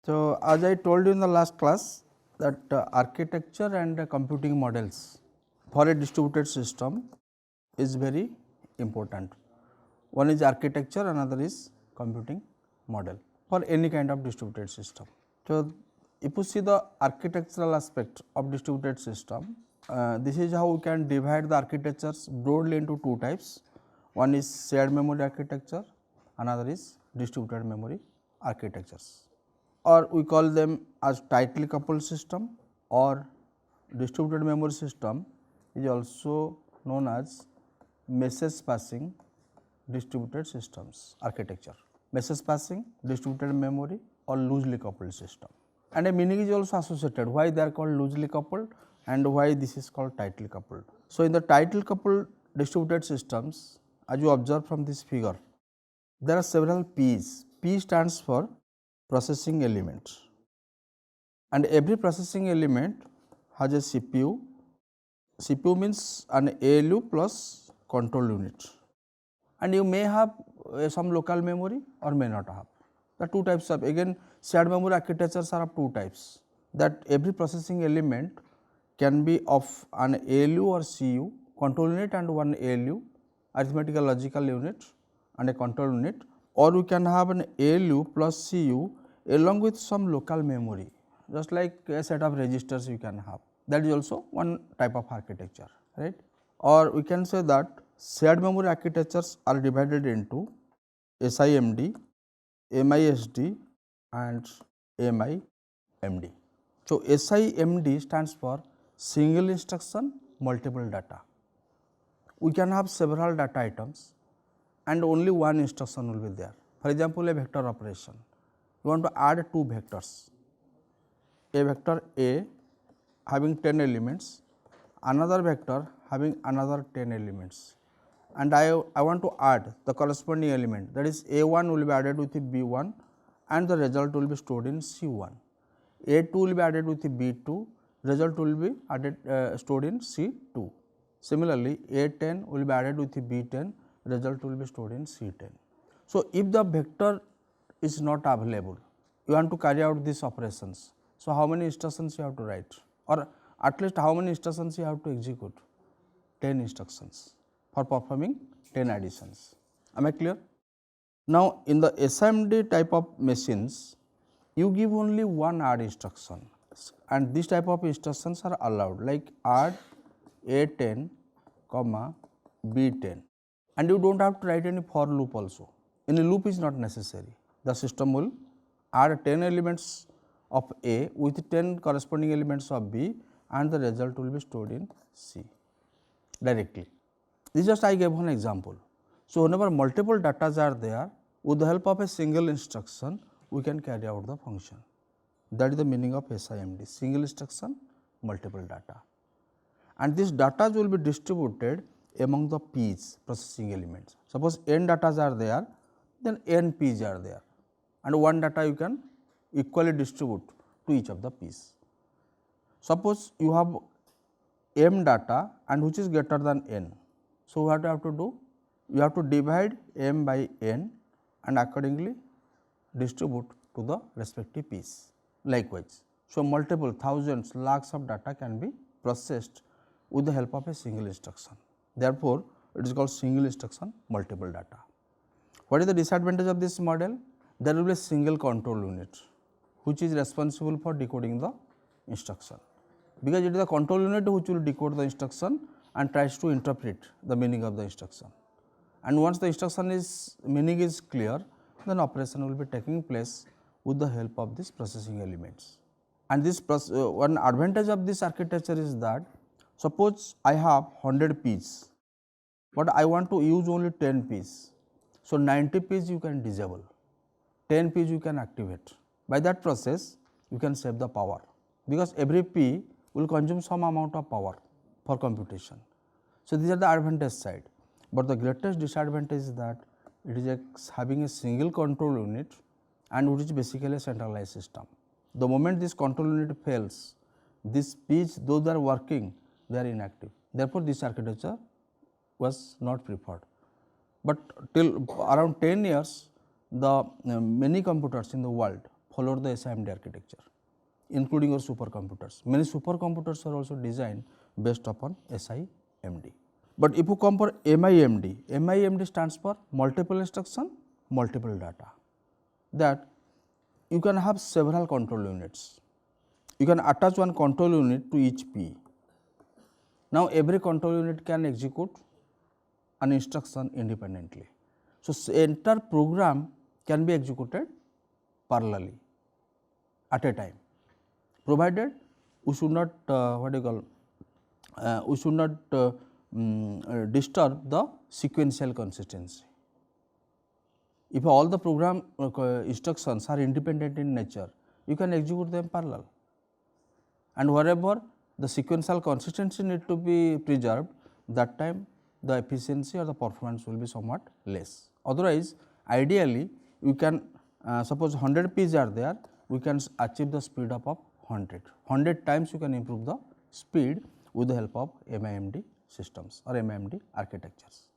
So, as I told you in the last class that architecture and computing models for a distributed system is very important. One is architecture, another is computing model for any kind of distributed system. So, if you see the architectural aspect of distributed system, this is how we can divide the architectures broadly into two types. One is shared memory architecture, another is distributed memory architectures, or we call them as tightly coupled system, or distributed memory system is also known as message passing distributed systems architecture, message passing distributed memory or loosely coupled system. And a meaning is also associated, why they are called loosely coupled and why this is called tightly coupled. So, in the tightly coupled distributed systems, as you observe from this figure, there are several P's. P stands for processing element, and every processing element has a CPU. CPU means an ALU plus control unit, and you may have some local memory or may not have. The two types of, again, shared memory architectures are of two types, that every processing element can be of an ALU or CU, control unit and one ALU, arithmetical logical unit and a control unit, or we can have an ALU plus CU along with some local memory, just like a set of registers you can have. That is also one type of architecture, right. Or we can say that shared memory architectures are divided into SIMD, MISD and MIMD. So, SIMD stands for single instruction multiple data. We can have several data items and only one instruction will be there. For example, a vector operation, you want to add two vectors, a vector A having 10 elements, another vector having another 10 elements, and I want to add the corresponding element, that is A1 will be added with B1 and the result will be stored in C1. A2 will be added with B2, result will be added stored in C2. Similarly, A10 will be added with B10, result will be stored in C10. So, if the vector is not available, you want to carry out these operations. So, how many instructions you have to write, or at least how many instructions you have to execute? 10 instructions for performing 10 additions. Am I clear? Now, in the SIMD type of machines, you give only one add instruction, and this type of instructions are allowed, like add A10, B10, and you do not have to write any for loop also. Any loop is not necessary. The system will add 10 elements of A with 10 corresponding elements of B, and the result will be stored in C directly. This just I gave one example. So, whenever multiple datas are there, with the help of a single instruction, we can carry out the function. That is the meaning of SIMD, single instruction, multiple data. And these data will be distributed among the P's, processing elements. Suppose n datas are there, then n P's are there, and one data you can equally distribute to each of the P's. Suppose you have m data and which is greater than n. So, what you have to do? You have to divide m by n and accordingly distribute to the respective P's. Likewise, so multiple thousands, lakhs of data can be processed with the help of a single instruction. Therefore, it is called single instruction multiple data. What is the disadvantage of this model? There will be a single control unit which is responsible for decoding the instruction, because it is the control unit which will decode the instruction and tries to interpret the meaning of the instruction. And once the instruction is meaning is clear, then operation will be taking place with the help of these processing elements. And this one advantage of this architecture is that, suppose I have 100 P's, but I want to use only 10 P's. So, 90 P's you can disable, 10 P's you can activate. By that process, you can save the power, because every P will consume some amount of power for computation. So, these are the advantage side, but the greatest disadvantage is that it is having a single control unit and which is basically a centralized system. The moment this control unit fails, these P's, though they are working, they are inactive. Therefore, this architecture was not preferred. But till around 10 years, the many computers in the world followed the SIMD architecture, including your supercomputers. Many supercomputers are also designed based upon SIMD. But if you come for MIMD, MIMD stands for multiple instruction, multiple data. That you can have several control units. You can attach one control unit to each P. Now, every control unit can execute an instruction independently. So, entire program can be executed parallelly at a time, provided we should not we should not disturb the sequential consistency. If all the program instructions are independent in nature, you can execute them parallel, and wherever the sequential consistency need to be preserved, that time the efficiency or the performance will be somewhat less. Otherwise, ideally you can suppose 100 P's are there, we can achieve the speed up of 100 times you can improve the speed with the help of MIMD systems or MIMD architectures.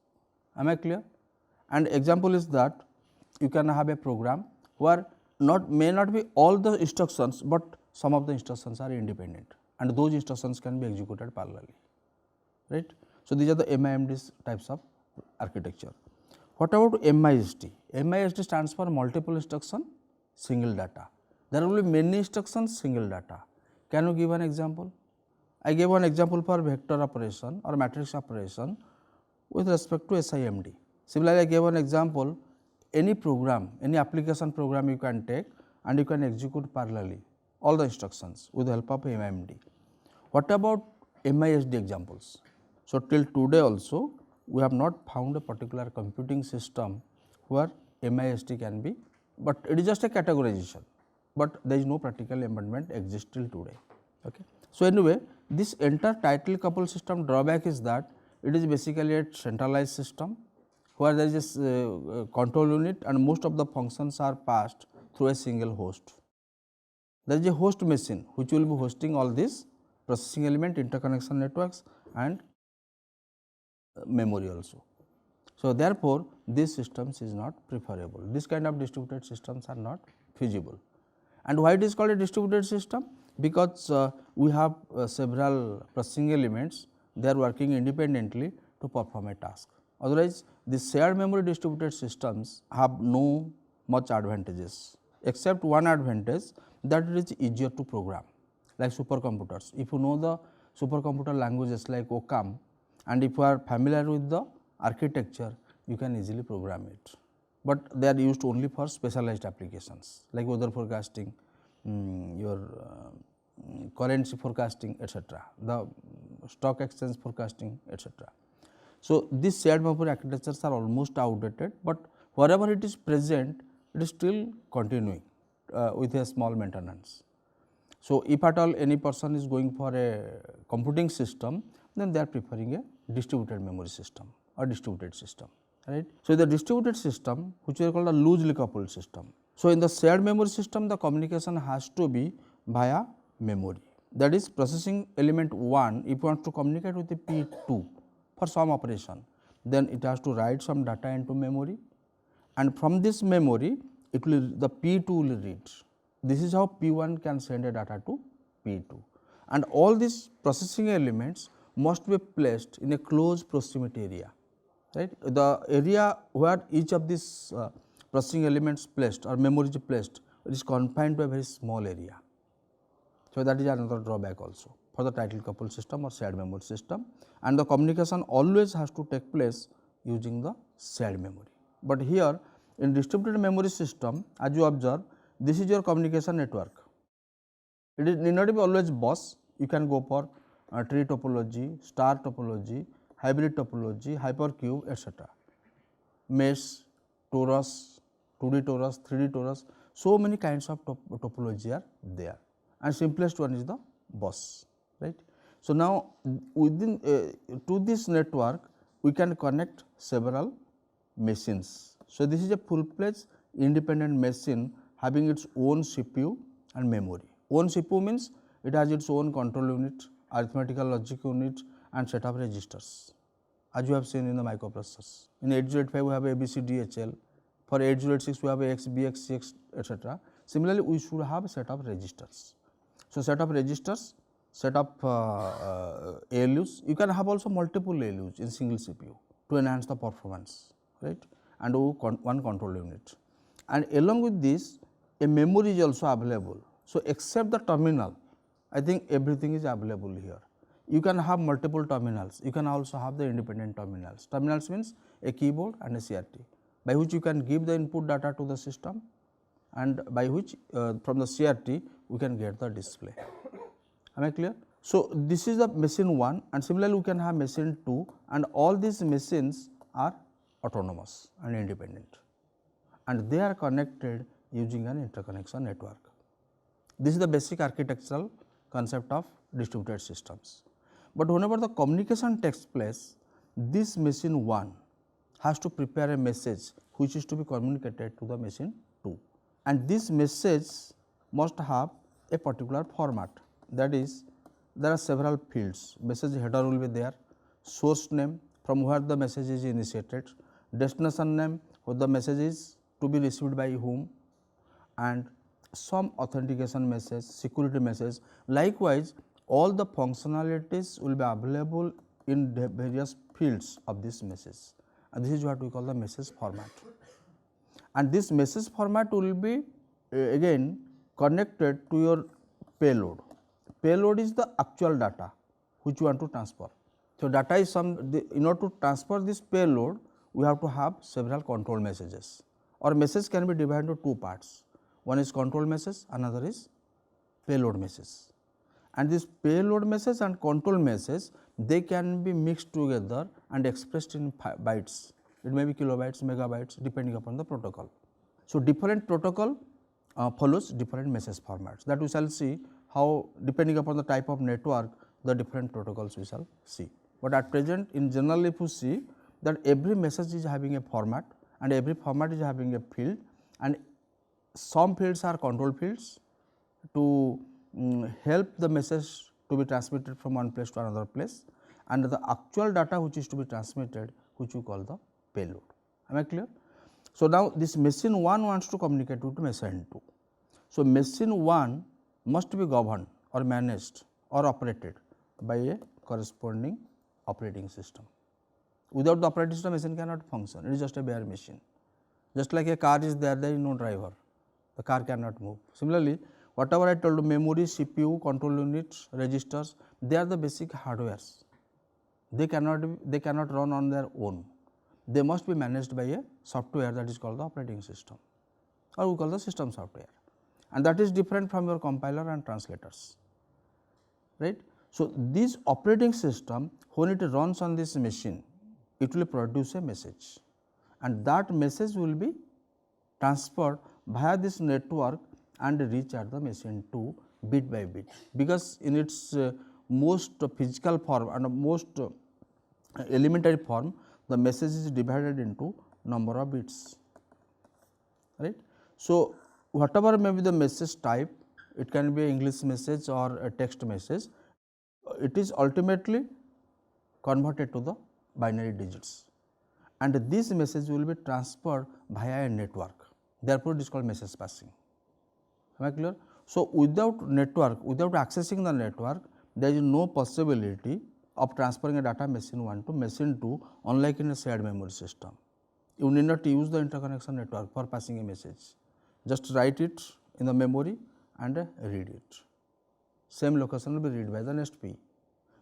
Am I clear? And example is that you can have a program where may not be all the instructions, but some of the instructions are independent, and those instructions can be executed parallelly, right. So, these are the MIMD types of architecture. What about MIST? MIST stands for multiple instruction, single data. There will be many instructions, single data. Can you give an example? I gave one example for vector operation or matrix operation with respect to SIMD. Similarly, I gave one example, any program, any application program you can take and you can execute parallelly all the instructions with the help of MIMD. What about MISD examples? So, till today also we have not found a particular computing system where MISD can be, but it is just a categorization, but there is no practical embodiment exists till today. Okay. So, anyway, this entire tightly coupled system drawback is that it is basically a centralized system where there is a control unit and most of the functions are passed through a single host. There is a host machine which will be hosting all these processing element, interconnection networks and memory also. So, therefore, these systems is not preferable. This kind of distributed systems are not feasible. And why it is called a distributed system? Because we have several processing elements, they are working independently to perform a task. Otherwise, the shared memory distributed systems have no much advantages, except one advantage, that it is easier to program, like supercomputers. If you know the supercomputer languages like OCaml, and if you are familiar with the architecture, you can easily program it, but they are used only for specialized applications like weather forecasting, your currency forecasting, etc., the stock exchange forecasting, etc. So, these shared memory architectures are almost outdated, but wherever it is present, it is still continuing with a small maintenance. So, if at all any person is going for a computing system, then they are preferring a distributed memory system or distributed system, right. So, the distributed system, which we call a loosely coupled system. So, in the shared memory system, the communication has to be via memory, that is processing element 1 if you want to communicate with the P2 for some operation, then it has to write some data into memory, and from this memory it will the P2 will read. This is how P1 can send a data to P2, and all these processing elements must be placed in a close proximity area, right. The area where each of these processing elements placed or memory is placed, it is confined to a very small area. So, that is another drawback also for the tightly coupled system or shared memory system, and the communication always has to take place using the shared memory. But here in distributed memory system, as you observe, this is your communication network. It is need not be always bus, you can go for tree topology, star topology, hybrid topology, hypercube, etc. Mesh, torus, 2D torus, 3D torus, so many kinds of topology are there, and simplest one is the bus, right. So, now within to this network we can connect several machines. So, this is a full-fledged independent machine having its own CPU and memory. Own CPU means it has its own control unit, arithmetical logic unit and set of registers, as you have seen in the microprocessors. In 8085 we have ABCDHL, for 8086 we have X, BX, CX, etc. Similarly, we should have a set of registers. So, set of registers, set of ALUs, you can have also multiple ALUs in single CPU to enhance the performance, right, and one control unit. And along with this, a memory is also available. So, except the terminal, I think everything is available here. You can have multiple terminals, you can also have the independent terminals. Terminals means a keyboard and a CRT, by which you can give the input data to the system, and by which from the CRT we can get the display. Am I clear? So, this is the machine 1, and similarly we can have machine 2, and all these machines are autonomous and independent, and they are connected using an interconnection network. This is the basic architectural concept of distributed systems. But whenever the communication takes place, this machine 1 has to prepare a message which is to be communicated to the machine 2, and this message must have a particular format. That is, there are several fields. Message header will be there, source name from where the message is initiated, destination name where the message is to be received by whom, and some authentication message, security message. Likewise, all the functionalities will be available in the various fields of this message, and this is what we call the message format. And this message format will be again connected to your payload. Payload is the actual data which you want to transfer. So, data is in order to transfer this payload, we have to have several control messages, or message can be divided into two parts. One is control message, another is payload message. And this payload message and control message, they can be mixed together and expressed in bytes. It may be kilobytes, megabytes, depending upon the protocol. So, different protocol follows different message formats, that we shall see how, depending upon the type of network, the different protocols we shall see. But at present, in general, if you see that every message is having a format, and every format is having a field, and some fields are control fields to help the message to be transmitted from one place to another place, and the actual data which is to be transmitted, which we call the payload. Am I clear? So, now this machine 1 wants to communicate with machine 2. So, machine 1 must be governed or managed or operated by a corresponding operating system. Without the operating system, machine cannot function, it is just a bare machine. Just like a car is there, there is no driver, the car cannot move. Similarly, whatever I told you, memory, CPU, control units, registers, they are the basic hardwares. They cannot run on their own. They must be managed by a software, that is called the operating system, or we call the system software, and that is different from your compiler and translators, right. So, this operating system, when it runs on this machine, it will produce a message, and that message will be transferred via this network and reach at the machine 2 bit by bit, because in its most physical form and most elementary form, the message is divided into number of bits, right. So, whatever may be the message type, it can be an English message or a text message, it is ultimately converted to the binary digits, and this message will be transferred via a network. Therefore, it is called message passing. Am I clear? So, without network, without accessing the network, there is no possibility of transferring a data machine 1 to machine 2, unlike in a shared memory system. You need not use the interconnection network for passing a message, just write it in the memory and read it. Same location will be read by the next P,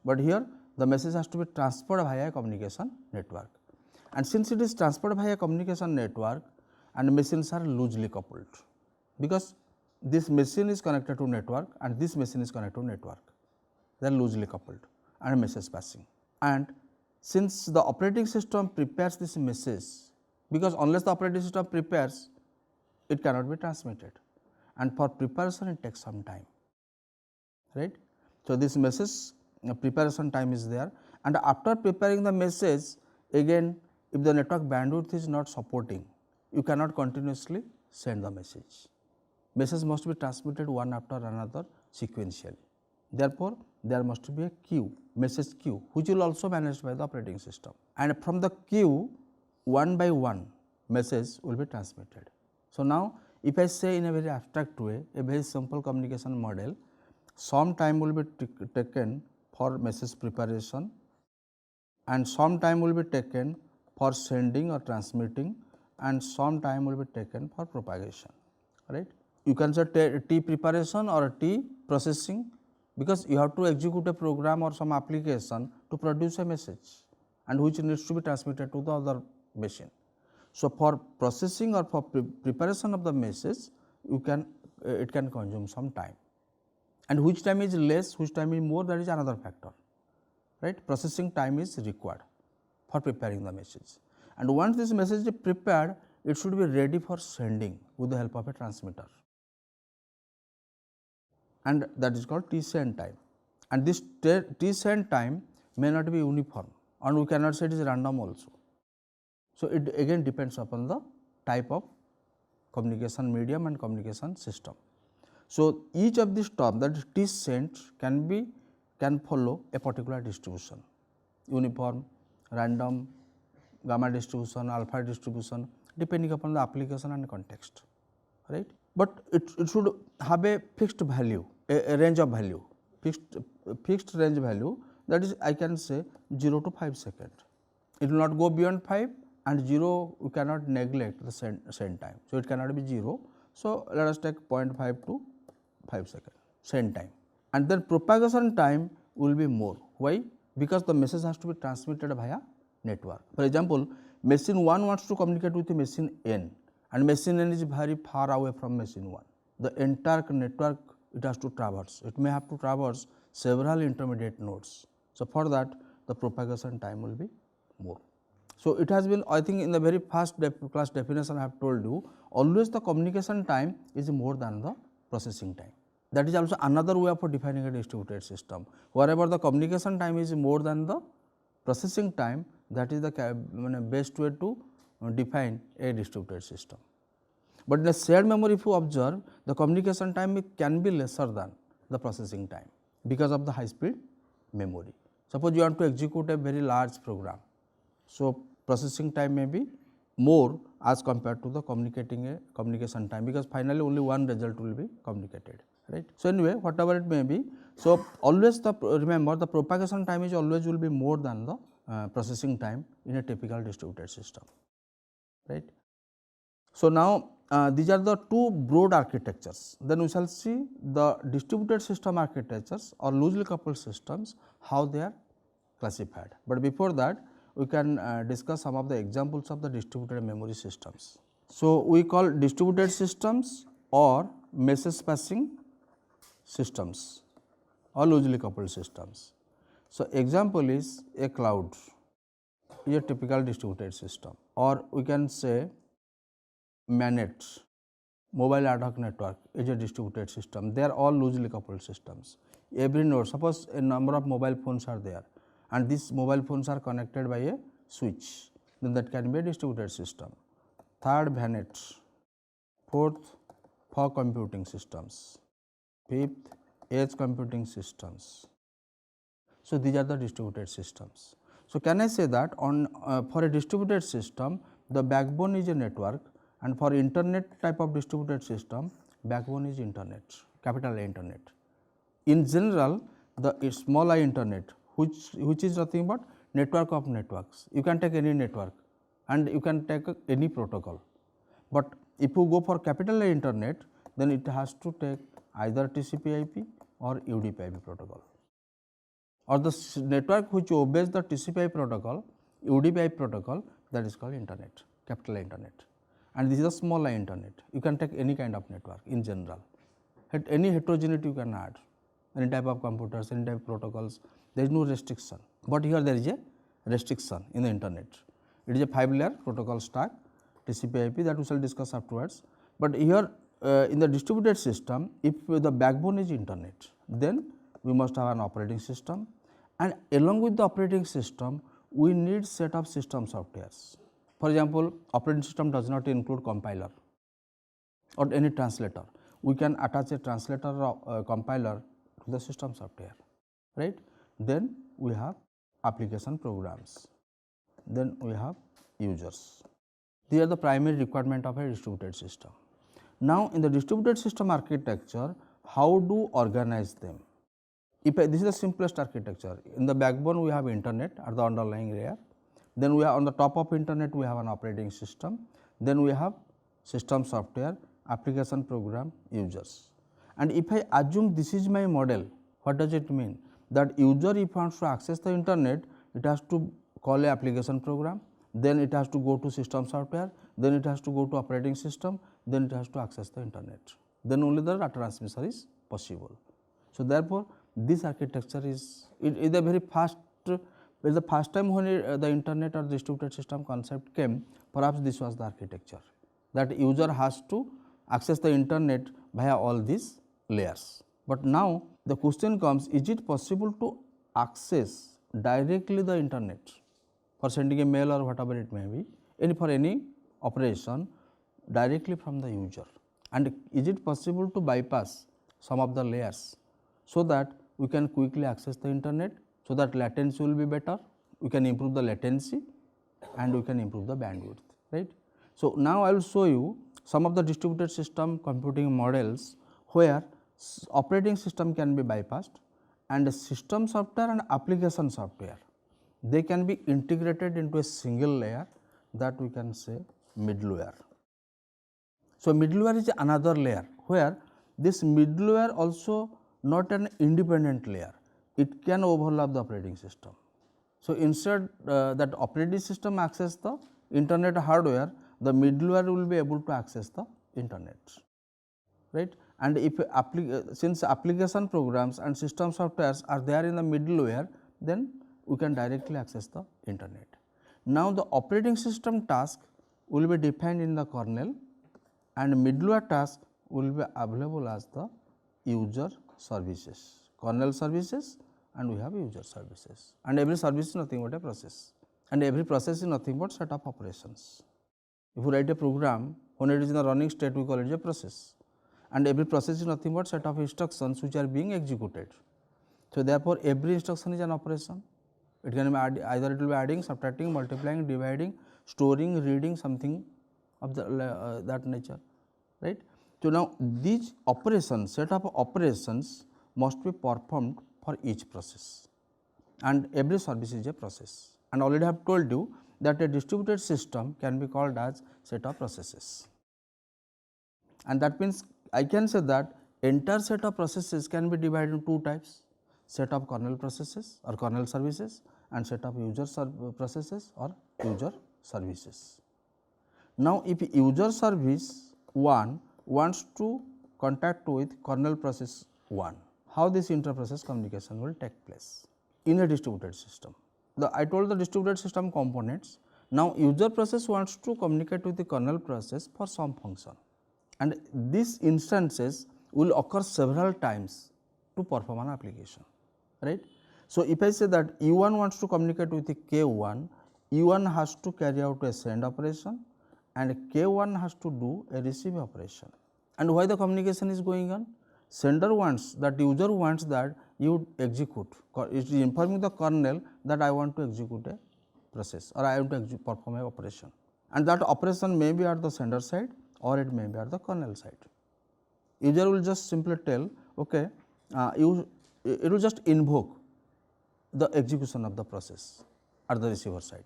but here the message has to be transferred via a communication network, and since it is transferred via a communication network and machines are loosely coupled, because this machine is connected to network and this machine is connected to network, they are loosely coupled and message passing. And since the operating system prepares this message, because unless the operating system prepares, it cannot be transmitted, and for preparation it takes some time, right. So, this message preparation time is there, and after preparing the message, again if the network bandwidth is not supporting, you cannot continuously send the message. Message must be transmitted one after another sequentially. Therefore, there must be a queue, message queue, which will also be managed by the operating system, and from the queue one by one message will be transmitted. So, now If I say in a very abstract way, a very simple communication model, some time will be taken for message preparation and some time will be taken for sending or transmitting and some time will be taken for propagation, right. You can say T preparation or T processing, because you have to execute a program or some application to produce a message and which needs to be transmitted to the other machine. So, for processing or for preparation of the message, you can it can consume some time, and which time is less, which time is more, that is another factor, right. Processing time is required for preparing the message, and once this message is prepared, it should be ready for sending with the help of a transmitter, and that is called T send time. And this T send time may not be uniform, and we cannot say it is random also. So, it again depends upon the type of communication medium and communication system. So, each of these terms, that is T sent, can follow a particular distribution: uniform, random, gamma distribution, alpha distribution, depending upon the application and context, right. But it should have a fixed value, a range of value, fixed range value, that is I can say 0 to 5 seconds. It will not go beyond 5, and 0 we cannot neglect the send time. So, it cannot be 0. So, let us take 0.5 to 5 seconds send time, and then propagation time will be more. Why? Because the message has to be transmitted via network. For example, machine 1 wants to communicate with machine N, and machine N is very far away from machine 1. The entire network it has to traverse. It may have to traverse several intermediate nodes. So, for that the propagation time will be more. So, it has been, I think in the very first class definition I have told you, always the communication time is more than the processing time. That is also another way of defining a distributed system. Wherever the communication time is more than the processing time, that is the best way to define a distributed system. But in a shared memory, if you observe, the communication time can be lesser than the processing time because of the high speed memory. Suppose you want to execute a very large program. So, processing time may be more as compared to the communication time, because finally only one result will be communicated, right. So, anyway, whatever it may be, so always remember the propagation time is always will be more than the processing time in a typical distributed system, right. So, now these are the two broad architectures. Then we shall see the distributed system architectures or loosely coupled systems, how they are classified. But before that, we can discuss some of the examples of the distributed memory systems. So, we call distributed systems or message passing systems or loosely coupled systems. So, example is a cloud is a typical distributed system, or we can say MANET, mobile ad hoc network, is a distributed system. They are all loosely coupled systems. Every node, suppose a number of mobile phones are there, and these mobile phones are connected by a switch, then that can be a distributed system. Third, VANET. Fourth, fog computing systems. Fifth, edge computing systems. So, these are the distributed systems. So, can I say that on for a distributed system, the backbone is a network, and for internet type of distributed system, backbone is internet, capital A internet. In general, the small I internet, which is nothing but network of networks. You can take any network and you can take any protocol, but if you go for capital A internet, then it has to take either TCP/IP or UDP/IP protocol, or the network which obeys the TCP/IP protocol, UDP/IP protocol, that is called internet, capital A internet. And this is a small I internet. You can take any kind of network in general. Any heterogeneity you can add, any type of computers, any type of protocols, there is no restriction. But here there is a restriction in the internet. It is a 5-layer protocol stack, TCP/IP, that we shall discuss afterwards. But here in the distributed system, if the backbone is internet, then we must have an operating system, and along with the operating system, we need set of system softwares. For example, operating system does not include compiler or any translator. We can attach a translator or compiler to the system software, right. Then we have application programs, then we have users. These are the primary requirement of a distributed system. Now, in the distributed system architecture, how do organize them? If this is the simplest architecture, in the backbone we have internet at the underlying layer, then we have on the top of internet we have an operating system, then we have system software, application program, users. And if I assume this is my model, what does it mean? That user if wants to access the internet, it has to call a application program, then it has to go to system software, then it has to go to operating system, then it has to access the internet, then only the data transmission is possible. So, therefore, this architecture is a very fast, the first time when the internet or distributed system concept came, perhaps this was the architecture, that user has to access the internet via all these layers. But now the question comes, is it possible to access directly the internet for sending a mail or whatever it may be, for any operation directly from the user, and is it possible to bypass some of the layers so that we can quickly access the internet, so that latency will be better, we can improve the latency and we can improve the bandwidth, right. So, now I will show you some of the distributed system computing models where operating system can be bypassed and system software and application software, they can be integrated into a single layer, that we can say middleware. So, middleware is another layer where this middleware also not an independent layer, it can overlap the operating system. So, instead that operating system access the internet hardware, the middleware will be able to access the internet, right. And if since application programs and system softwares are there in the middleware, then we can directly access the internet. Now, the operating system task will be defined in the kernel and middleware task will be available as the user services, kernel services, and we have user services, and every service is nothing but a process, and every process is nothing but set of operations. If you write a program, when it is in the running state, we call it a process, and every process is nothing but set of instructions which are being executed. So, therefore, every instruction is an operation. It can be either it will be adding, subtracting, multiplying, dividing, storing, reading, something of the that nature, right. So, now these operations, set of operations must be performed for each process, and every service is a process, and already I have told you that a distributed system can be called as set of processes, and that means I can say that entire set of processes can be divided into two types, set of kernel processes or kernel services and set of user processes or user services. Now, if user service 1 wants to contact with kernel process 1, how this inter-process communication will take place in a distributed system. I told the distributed system components. Now, user process wants to communicate with the kernel process for some function, and these instances will occur several times to perform an application, right. So, if I say that U1 wants to communicate with the K1, U1 has to carry out a send operation and K1 has to do a receive operation. And why the communication is going on? Sender wants, that user wants that you execute, it is informing the kernel that I want to execute a process or I want to perform a operation, and that operation may be at the sender side or it may be at the kernel side. User will just simply tell, okay, it will just invoke the execution of the process at the receiver side.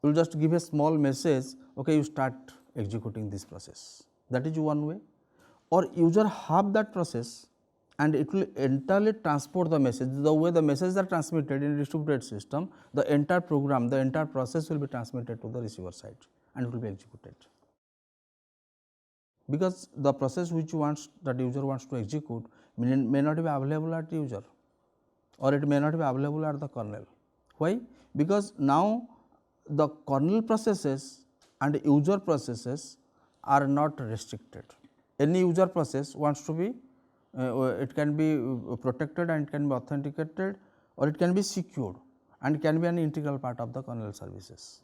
You will just give a small message, okay, you start executing this process. That is one way. Or user have that process and it will entirely transport the message. The way the messages are transmitted in a distributed system, the entire program, the entire process will be transmitted to the receiver side and it will be executed. Because the process which that user wants to execute may not be available at user, or it may not be available at the kernel. Why? Because now the kernel processes and user processes are not restricted. Any user process wants to be, it can be protected and it can be authenticated, or it can be secured and can be an integral part of the kernel services.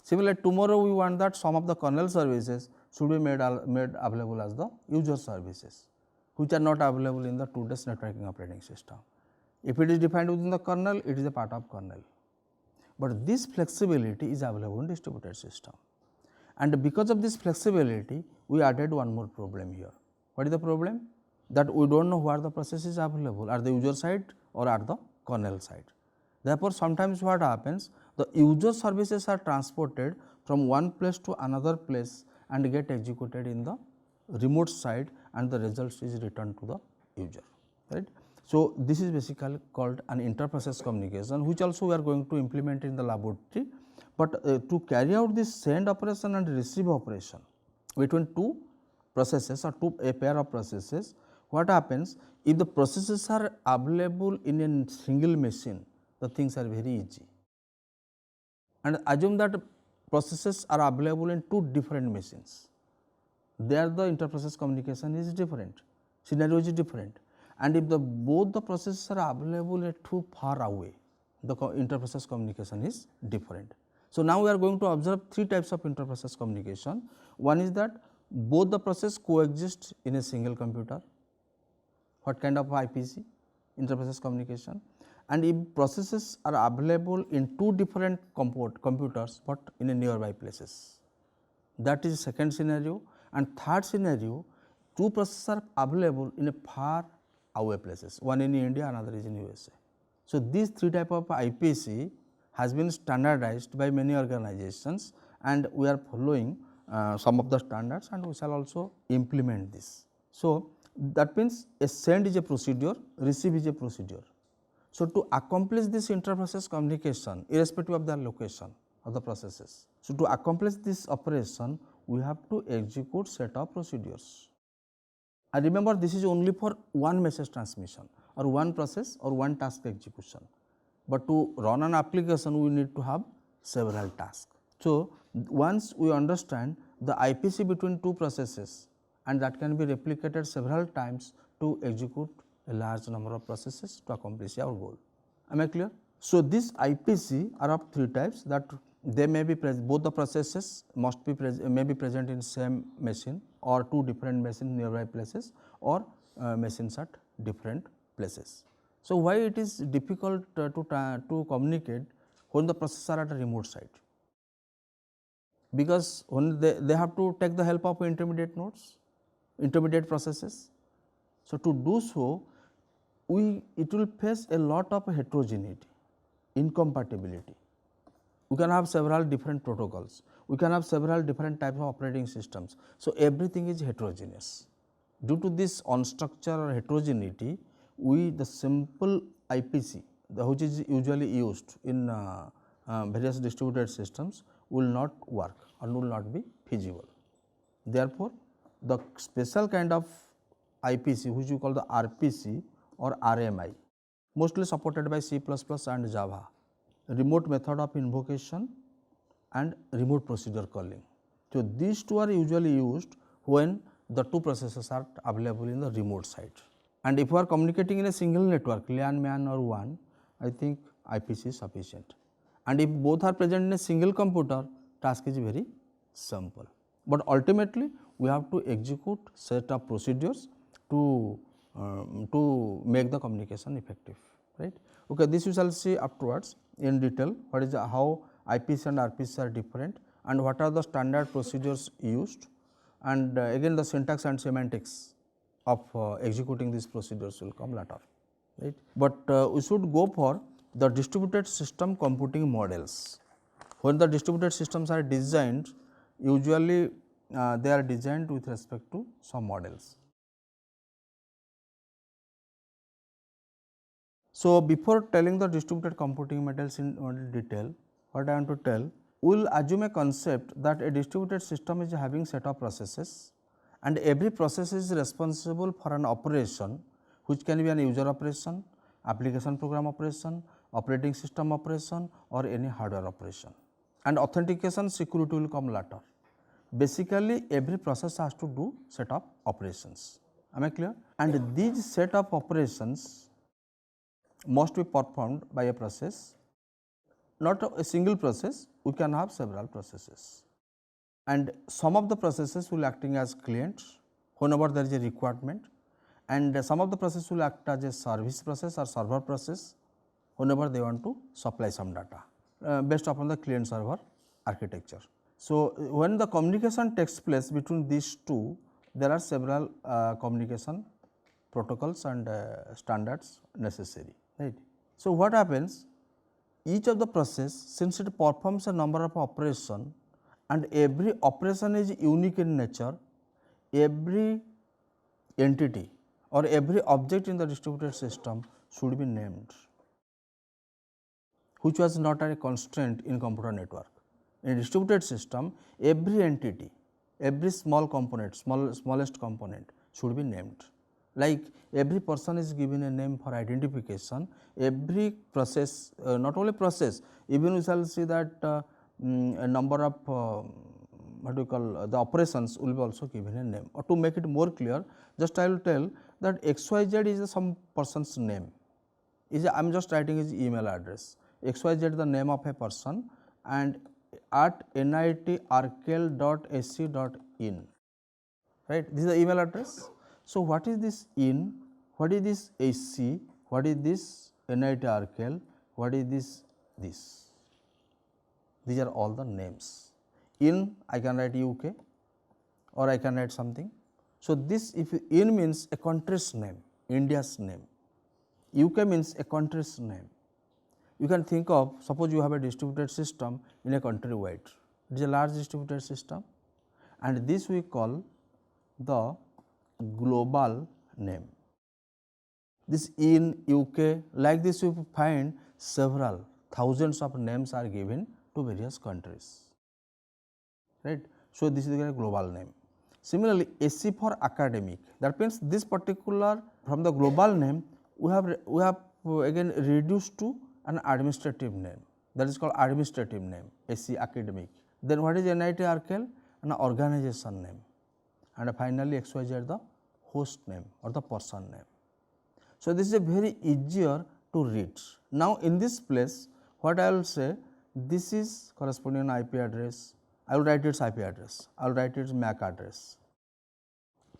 Similarly, tomorrow we want that some of the kernel services should be made available as the user services, which are not available in the today's networking operating system. If it is defined within the kernel, it is a part of kernel, but this flexibility is available in distributed system. And because of this flexibility, we added one more problem here. What is the problem? That we do not know where the process is available, at the user side or at the kernel side. Therefore, sometimes what happens, the user services are transported from one place to another place and get executed in the remote side, and the results is returned to the user, right. So, this is basically called an inter-process communication, which also we are going to implement in the laboratory, but to carry out this send operation and receive operation between two processes or a pair of processes, what happens, if the processes are available in a single machine, the things are very easy. And assume that processes are available in two different machines, there the inter-process communication is different, scenario is different, and if both the processes are available at too far away, the inter-process communication is different. So, now we are going to observe three types of inter-process communication. One is that both the process coexist in a single computer. What kind of IPC? Inter-process communication. And if processes are available in two different computers, but in a nearby places, that is second scenario. And third scenario, two processes are available in a far away places, one in India, another is in USA. So, these three type of IPC has been standardized by many organizations, and we are following some of the standards, and we shall also implement this. So, that means a send is a procedure, receive is a procedure. So, to accomplish this inter-process communication irrespective of the location of the processes, so to accomplish this operation, we have to execute set of procedures. And remember, this is only for one message transmission or one process or one task execution, but to run an application we need to have several tasks. So, once we understand the IPC between two processes, and that can be replicated several times to execute a large number of processes to accomplish our goal. Am I clear? So, this IPC are of three types, that they may be both the processes must be may be present in same machine or two different machines nearby places, or machines at different places. So, why it is difficult to communicate when the processes are at a remote site? Because when they have to take the help of intermediate nodes, intermediate processes. So, to do so, it will face a lot of heterogeneity, incompatibility. We can have several different protocols, we can have several different types of operating systems. So, everything is heterogeneous. Due to this unstructured or heterogeneity, the simple IPC, which is usually used in various distributed systems, will not work or will not be feasible. Therefore, the special kind of IPC, which we call the RPC or RMI, mostly supported by C++ and Java, remote method of invocation and remote procedure calling. So, these two are usually used when the two processes are available in the remote site. And if we are communicating in a single network, LAN, MAN or WAN, I think IPC is sufficient. And if both are present in a single computer, task is very simple. But ultimately, we have to execute set of procedures to make the communication effective, right. Okay, this we shall see afterwards in detail, what is how IPC and RPC are different and what are the standard procedures used, and again the syntax and semantics of executing these procedures will come later, right. But we should go for the distributed system computing models. When the distributed systems are designed, usually they are designed with respect to some models. So, before telling the distributed computing models in detail, what I want to tell, we will assume a concept that a distributed system is having set of processes, and every process is responsible for an operation which can be an user operation, application program operation, operating system operation or any hardware operation, and authentication security will come later. Basically, every process has to do set of operations. Am I clear? And these set of operations must be performed by a process, not a single process, we can have several processes. And some of the processes will acting as clients whenever there is a requirement, and some of the processes will act as a service process or server process whenever they want to supply some data based upon the client server architecture. So, when the communication takes place between these two, there are several communication protocols and standards necessary, right. So, what happens, each of the process, since it performs a number of operation and every operation is unique in nature, every entity or every object in the distributed system should be named, which was not a constraint in computer network. In distributed system, every entity, every small component, smallest component should be named. Like every person is given a name for identification, every process, not only process, even we shall see that a number of what we call the operations will be also given a name. Or to make it more clear, just I will tell that XYZ is some person's name. I am just writing his email address. XYZ the name of a person and at nitrkel.ac.in, right. This is the email address. So, what is this in, what is this AC, what is this nitrkel, what is this, these are all the names. In I can write UK or I can write something. So, this if in means a country's name, India's name, UK means a country's name. You can think of, suppose you have a distributed system in a country wide, it is a large distributed system and this we call the global name. This in UK, like this we find several thousands of names are given to various countries, right. So, this is a global name. Similarly, AC for academic, that means this particular from the global name we have again reduced to an administrative name, that is called administrative name, AC academic. Then what is NITRKL? An organization name, and finally XYZ the host name or the person name. So, this is a very easier to read. Now, in this place what I will say, this is corresponding IP address, I will write its IP address, I will write its MAC address.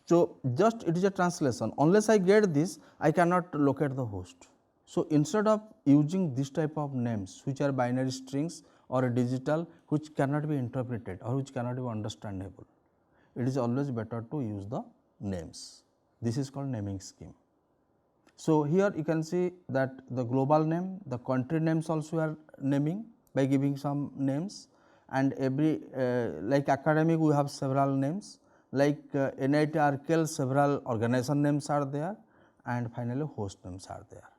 So, just it is a translation, unless I get this I cannot locate the host. So, instead of using this type of names which are binary strings or digital which cannot be interpreted or which cannot be understandable, it is always better to use the names. This is called naming scheme. So, here you can see that the global name, the country names also are naming by giving some names, and every like academic we have several names, like NITRKL several organization names are there, and finally host names are there.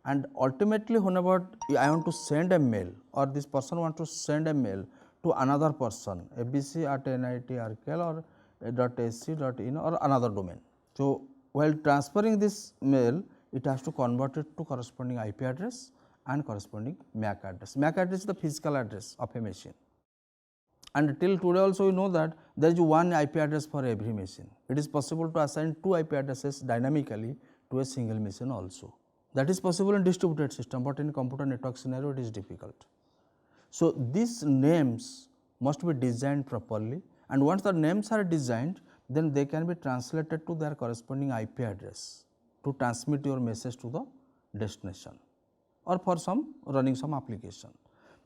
And ultimately whenever I want to send a mail or this person wants to send a mail to another person, abc@nitrkl or .ac.in or another domain. So, while transferring this mail, it has to convert it to corresponding IP address and corresponding MAC address. MAC address is the physical address of a machine, and till today also we know that there is one IP address for every machine. It is possible to assign two IP addresses dynamically to a single machine also. That is possible in distributed system, but in computer network scenario it is difficult. So, these names must be designed properly, and once the names are designed, then they can be translated to their corresponding IP address to transmit your message to the destination or for some running some application.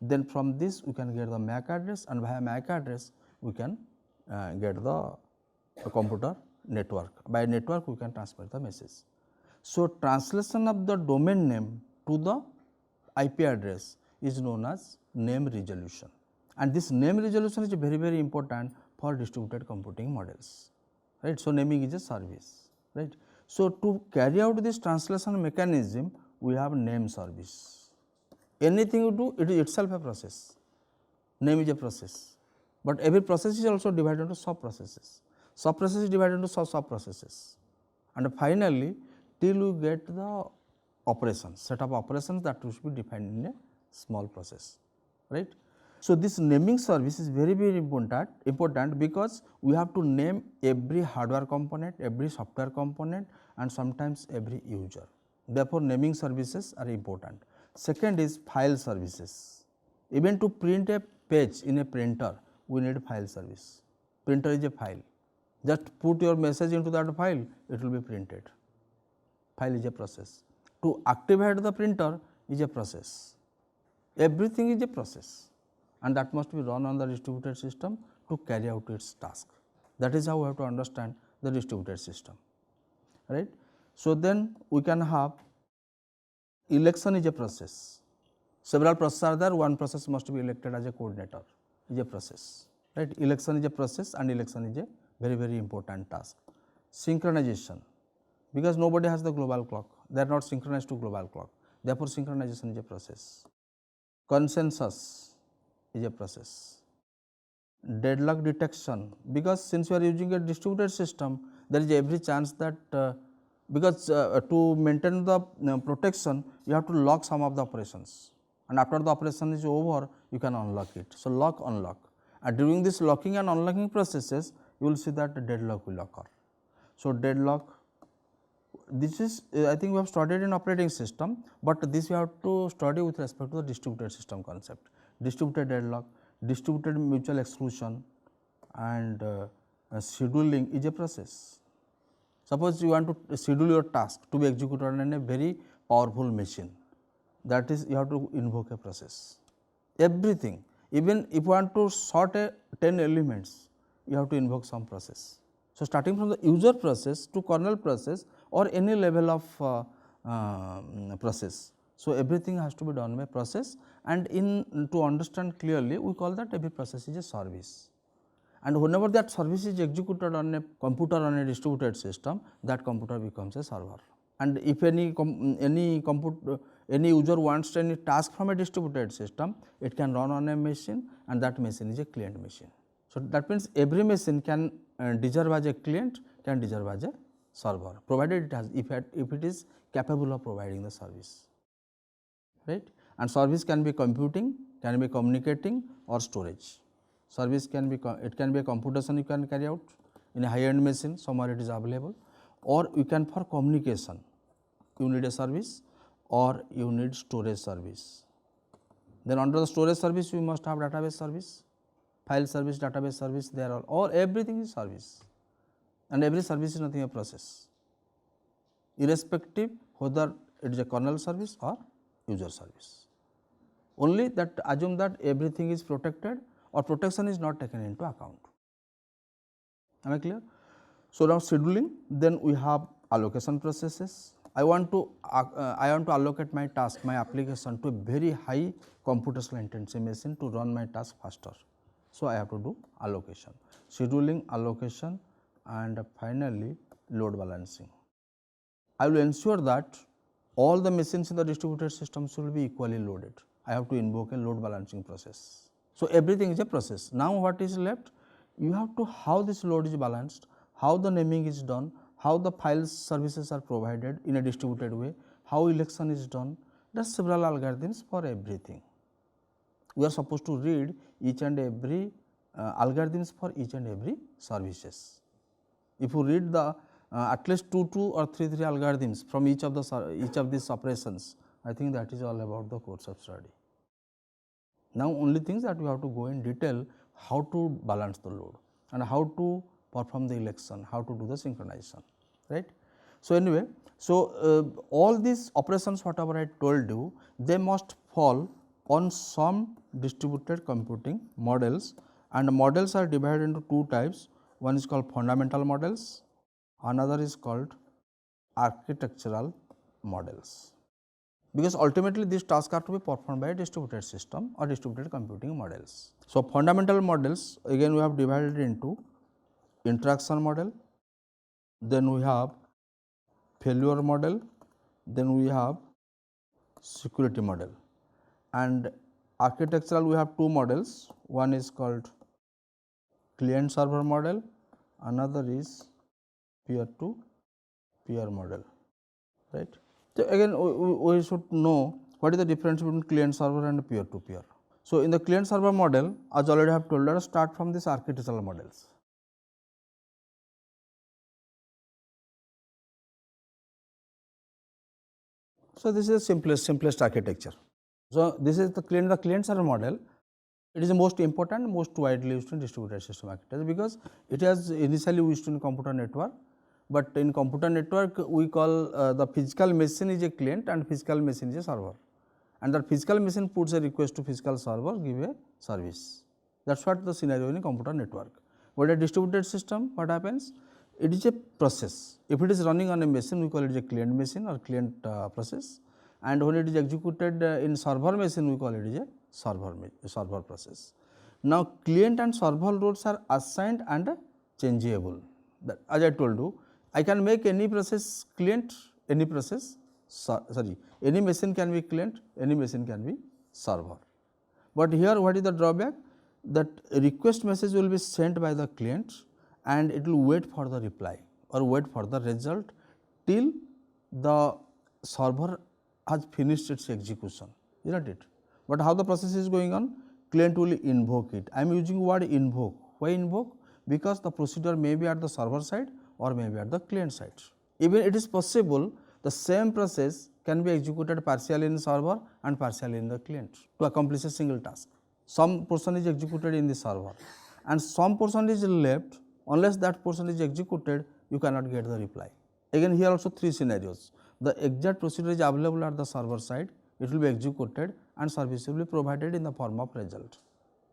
Then from this we can get the MAC address, and via MAC address we can get the computer network. By network we can transmit the message. So, translation of the domain name to the IP address is known as name resolution, and this name resolution is very important for distributed computing models, right. So, naming is a service, right. So, to carry out this translation mechanism we have name service. Anything you do, it is itself a process, name is a process, but every process is also divided into sub processes, sub process is divided into sub processes, and finally till you get the operations, set of operations that should be defined in a small process, right. So, this naming service is very important because we have to name every hardware component, every software component, and sometimes every user. Therefore, naming services are important. Second is file services. Even to print a page in a printer, we need file service. Printer is a file. Just put your message into that file, it will be printed. File is a process. To activate the printer is a process. Everything is a process. and that must be run on the distributed system to carry out its task. That is how we have to understand the distributed system, right. So, then we can have election is a process. Several processes are there, one process must be elected as a coordinator, is a process, right. Election is a process and election is a very important task. Synchronization, because nobody has the global clock, they are not synchronized to global clock, therefore, synchronization is a process. Consensus is a process. Deadlock detection, because since you are using a distributed system, there is every chance that because to maintain the protection, you have to lock some of the operations, and after the operation is over, you can unlock it. So, lock unlock, and during this locking and unlocking processes, you will see that the deadlock will occur. So, deadlock, this is I think we have studied in operating system, but this you have to study with respect to the distributed system concept. Distributed deadlock, distributed mutual exclusion, and scheduling is a process. Suppose you want to schedule your task to be executed on a very powerful machine, that is you have to invoke a process. Everything, even if you want to sort a 10 elements, you have to invoke some process. So, starting from the user process to kernel process or any level of process. So, everything has to be done by process, and in to understand clearly we call that every process is a service, and whenever that service is executed on a computer on a distributed system, that computer becomes a server. And if any user wants any task from a distributed system, it can run on a machine, and that machine is a client machine. So, that means every machine can deserve as a client, can deserve as a server, provided it has if it is capable of providing the service, right. And service can be computing, can be communicating, or storage. Service can be it can be a computation you can carry out in a high end machine, somewhere it is available, or you can for communication you need a service, or you need storage service. Then under the storage service you must have database service, file service, database service, they are all everything is service, and every service is nothing a process, irrespective whether it is a kernel service or user service. Only that assume that everything is protected or protection is not taken into account. Am I clear? So, now scheduling, then we have allocation processes. I want to allocate my task, my application to a very high computational intensive machine to run my task faster. So, I have to do allocation, scheduling, allocation, and finally, load balancing. I will ensure that all the machines in the distributed system should be equally loaded. I have to invoke a load balancing process. So, everything is a process. Now, what is left? You have to how this load is balanced, how the naming is done, how the file services are provided in a distributed way, how election is done. There are several algorithms for everything. We are supposed to read each and every algorithms for each and every services. If you read the at least 2 or 3 algorithms from each of these operations, I think that is all about the course of study. Now, only things that we have to go in detail how to balance the load and how to perform the election, how to do the synchronization, right. So, anyway, so all these operations whatever I told you, they must fall on some distributed computing models, and models are divided into two types. One is called fundamental models, another is called architectural models, because ultimately these tasks are to be performed by a distributed system or distributed computing models. So, fundamental models again we have divided into interaction model, then we have failure model, then we have security model, and architectural we have two models. One is called client server model, another is peer to peer model, right. So, again we should know what is the difference between client server and peer to peer. So, in the client server model, as already I have told, let us start from this architectural models. So, this is the simplest architecture. So, this is the client server model. It is the most important, most widely used in distributed system architecture, because it has initially used in computer network, but in computer network we call the physical machine is a client and physical machine is a server, and that physical machine puts a request to physical server, give a service. That is what the scenario in a computer network. But a distributed system, what happens? It is a process. If it is running on a machine, we call it a client machine or client process, and when it is executed in server machine, we call it is a server process. Now, client and server roles are assigned and changeable. That, as I told you, I can make any process client, any process any machine can be client, any machine can be server. But here what is the drawback? That request message will be sent by the client and it will wait for the reply or wait for the result till the server has finished its execution, is not it? But how the process is going on? Client will invoke it. I am using word invoke. Why invoke? Because the procedure may be at the server side or may be at the client side. Even it is possible the same process can be executed partially in server and partially in the client to accomplish a single task. Some portion is executed in the server and some portion is left. Unless that portion is executed, you cannot get the reply. Again, here also three scenarios. The exact procedure is available at the server side, it will be executed and service will be provided in the form of result.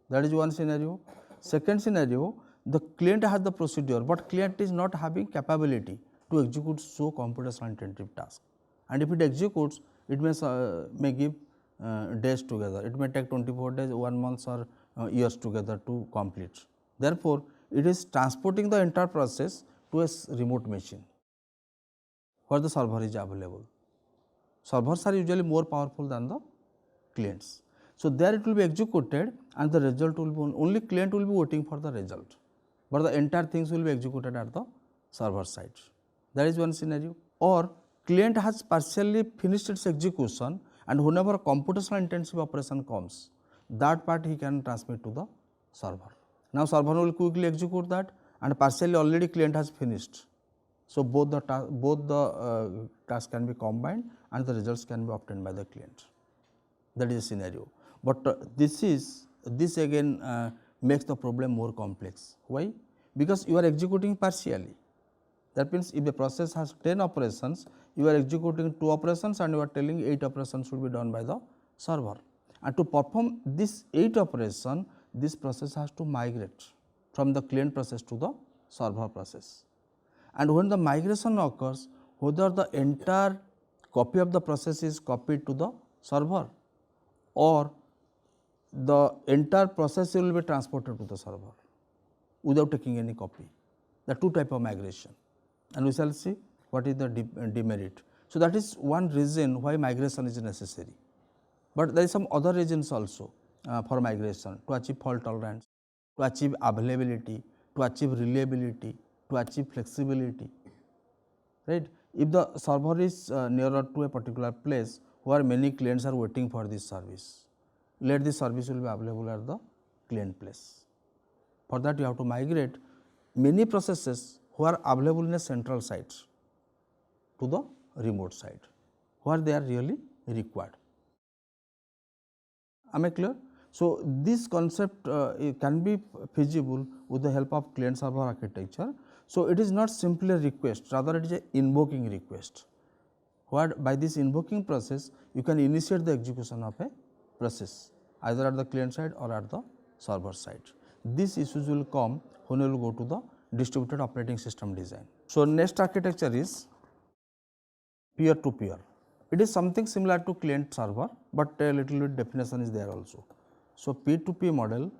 That is one scenario. Second scenario, the client has the procedure, but client is not having capability to execute so computational intensive task, and if it executes, it may give days together, it may take 24 days, 1 month or years together to complete. Therefore, it is transporting the entire process to a remote machine where the server is available. Servers are usually more powerful than the clients. So, there it will be executed and the result will be only client will be waiting for the result, but the entire things will be executed at the server side. That is one scenario. Or client has partially finished its execution and whenever a computational intensive operation comes, that part he can transmit to the server. Now, server will quickly execute that and partially already client has finished. So, both the tasks can be combined and the results can be obtained by the client. That is a scenario. But this again makes the problem more complex. Why? Because you are executing partially. That means, if the process has 10 operations, you are executing 2 operations and you are telling 8 operations should be done by the server. And to perform this 8 operation, this process has to migrate from the client process to the server process. And when the migration occurs, whether the entire copy of the process is copied to the server or the entire process will be transported to the server without taking any copy. The two type of migration, and we shall see what is the demerit. So, that is one reason why migration is necessary, but there is some other reasons also for migration: to achieve fault tolerance, to achieve availability, to achieve reliability, to achieve flexibility, right. If the server is nearer to a particular place where many clients are waiting for this service, let this service will be available at the client place. For that, you have to migrate many processes who are available in a central site to the remote site where they are really required. Am I clear? So, this concept can be feasible with the help of client server architecture. So, it is not simply a request, rather it is a invoking request, where by this invoking process you can initiate the execution of a process either at the client side or at the server side. These issues will come when we will go to the distributed operating system design. So, next architecture is peer to peer. It is something similar to client server, but a little bit definition is there also. So, P2P model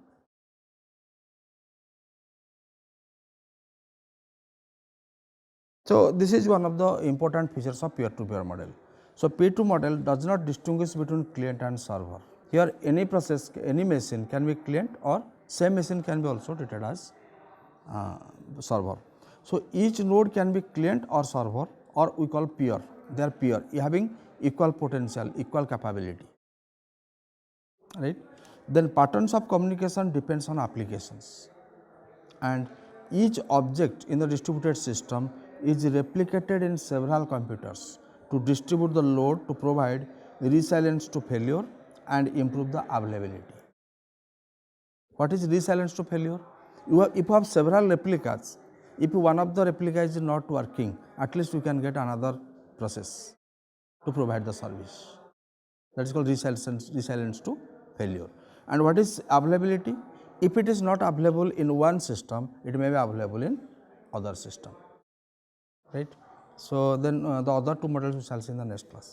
So, this is one of the important features of peer-to-peer model. So, P2 model does not distinguish between client and server. Here any process, any machine can be client or same machine can be also treated as server. So, each node can be client or server or we call peer, they are peer having equal potential, equal capability, right. Then patterns of communication depends on applications, and each object in the distributed system is replicated in several computers to distribute the load to provide resilience to failure and improve the availability. What is resilience to failure? If you have several replicas, if one of the replica is not working, at least you can get another process to provide the service. that is called resilience to failure. And what is availability? If it is not available in one system, it may be available in other system, right. So, then the other two models we shall see in the next class.